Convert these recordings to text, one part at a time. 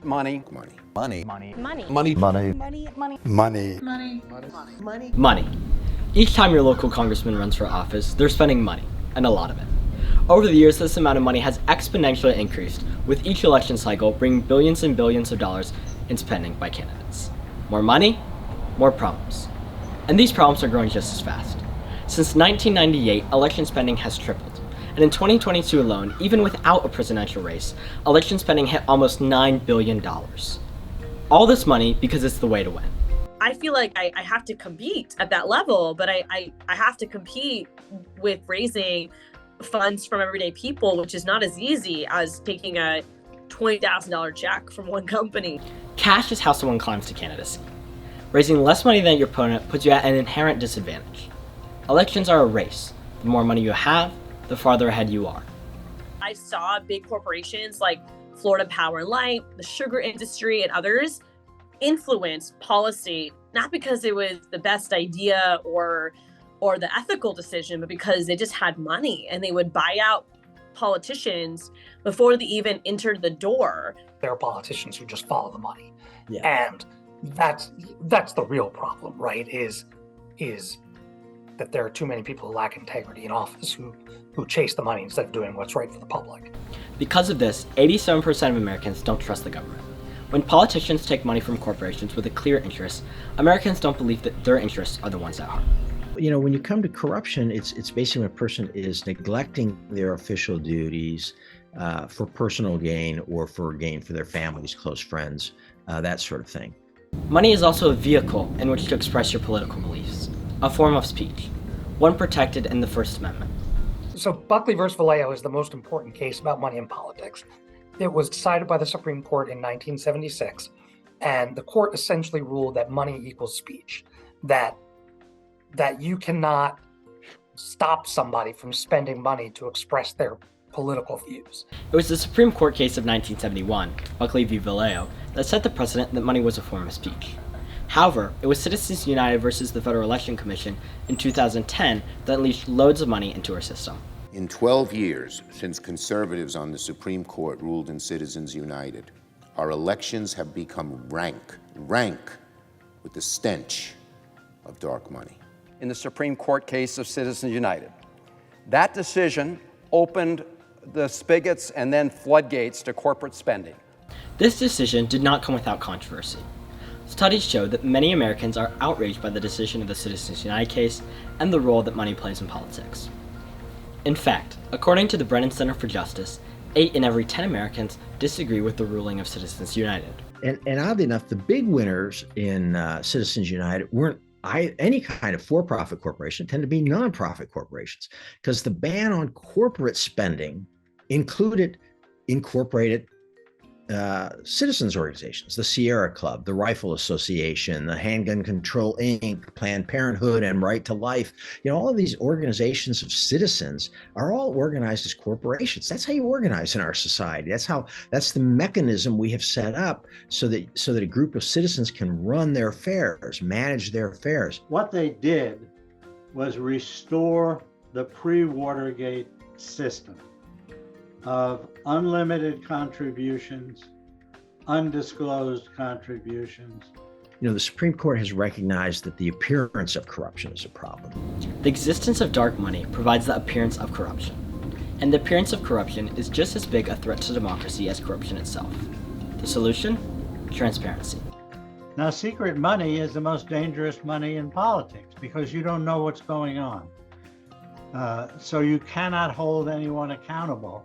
Money. Money. Money. Money. Money. Money. Money. Money. Money. Money. Money. Money. Money. Each time your local congressman runs for office, they're spending money, and a lot of it. Over the years, this amount of money has exponentially increased, with each election cycle bringing billions and billions of dollars in spending by candidates. More money, more problems. And these problems are growing just as fast. Since 1998, election spending has tripled. And in 2022 alone, even without a presidential race, election spending hit almost $9 billion. All this money because it's the way to win. I feel like I have to compete at that level, but I have to compete with raising funds from everyday people, which is not as easy as taking a $20,000 check from one company. Cash is how someone climbs to candidacy. Raising less money than your opponent puts you at an inherent disadvantage. Elections are a race. The more money you have, the farther ahead you are. I saw big corporations like Florida Power and Light, the sugar industry, and others influence policy, not because it was the best idea or the ethical decision, but because they just had money and they would buy out politicians before they even entered the door. There are politicians who just follow the money. Yeah. And that's the real problem, right? Is that there are too many people who lack integrity in office who chase the money instead of doing what's right for the public. Because of this, 87% of Americans don't trust the government. When politicians take money from corporations with a clear interest, Americans don't believe that their interests are the ones at heart. You know, when you come to corruption, it's basically when a person is neglecting their official duties for personal gain or for gain for their families, close friends, that sort of thing. Money is also a vehicle in which to express your political beliefs, a form of speech, one protected in the First Amendment. So Buckley versus Vallejo is the most important case about money in politics. It was decided by the Supreme Court in 1976, and the court essentially ruled that money equals speech, that you cannot stop somebody from spending money to express their political views. It was the Supreme Court case of 1971, Buckley v. Vallejo, that set the precedent that money was a form of speech. However, it was Citizens United versus the Federal Election Commission in 2010 that unleashed loads of money into our system. In 12 years since conservatives on the Supreme Court ruled in Citizens United, our elections have become rank with the stench of dark money. In the Supreme Court case of Citizens United, that decision opened the spigots and then floodgates to corporate spending. This decision did not come without controversy. Studies show that many Americans are outraged by the decision of the Citizens United case and the role that money plays in politics. In fact, according to the Brennan Center for Justice, 8 in every 10 Americans disagree with the ruling of Citizens United. And oddly enough, the big winners in Citizens United weren't any kind of for-profit corporation, tend to be nonprofit corporations, because the ban on corporate spending incorporated citizens organizations, the Sierra Club, the Rifle Association, the Handgun Control Inc., Planned Parenthood, and Right to Life. You know, all of these organizations of citizens are all organized as corporations. That's how you organize in our society. That's the mechanism we have set up so that a group of citizens can run their affairs, manage their affairs. What they did was restore the pre-Watergate system of unlimited contributions, undisclosed contributions. You know, the Supreme Court has recognized that the appearance of corruption is a problem. The existence of dark money provides the appearance of corruption. And the appearance of corruption is just as big a threat to democracy as corruption itself. The solution? Transparency. Now, secret money is the most dangerous money in politics because you don't know what's going on. So you cannot hold anyone accountable.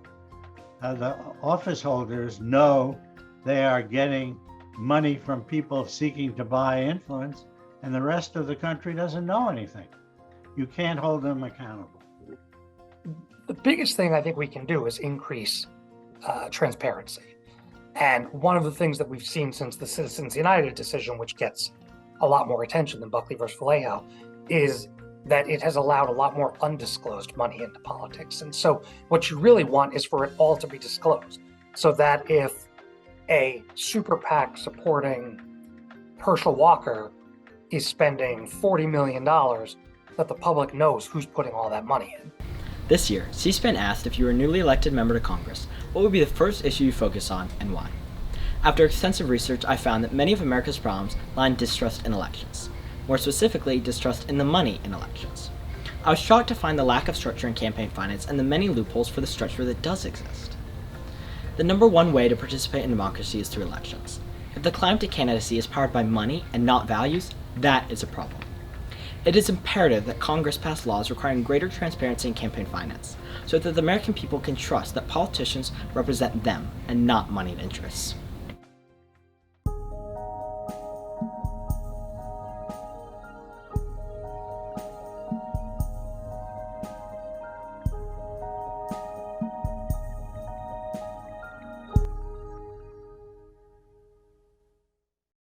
The office holders know they are getting money from people seeking to buy influence, and the rest of the country doesn't know anything. You can't hold them accountable. The biggest thing I think we can do is increase transparency. And one of the things that we've seen since the Citizens United decision, which gets a lot more attention than Buckley versus Vallejo, is that it has allowed a lot more undisclosed money into politics. And so what you really want is for it all to be disclosed, so that if a super PAC supporting Herschel Walker is spending $40 million, that the public knows who's putting all that money in. This year, C-SPAN asked if you were a newly elected member to Congress, what would be the first issue you focus on and why? After extensive research, I found that many of America's problems lie in distrust in elections. More specifically, distrust in the money in elections. I was shocked to find the lack of structure in campaign finance and the many loopholes for the structure that does exist. The number one way to participate in democracy is through elections. If the climb to candidacy is powered by money and not values, that is a problem. It is imperative that Congress pass laws requiring greater transparency in campaign finance, so that the American people can trust that politicians represent them and not moneyed interests.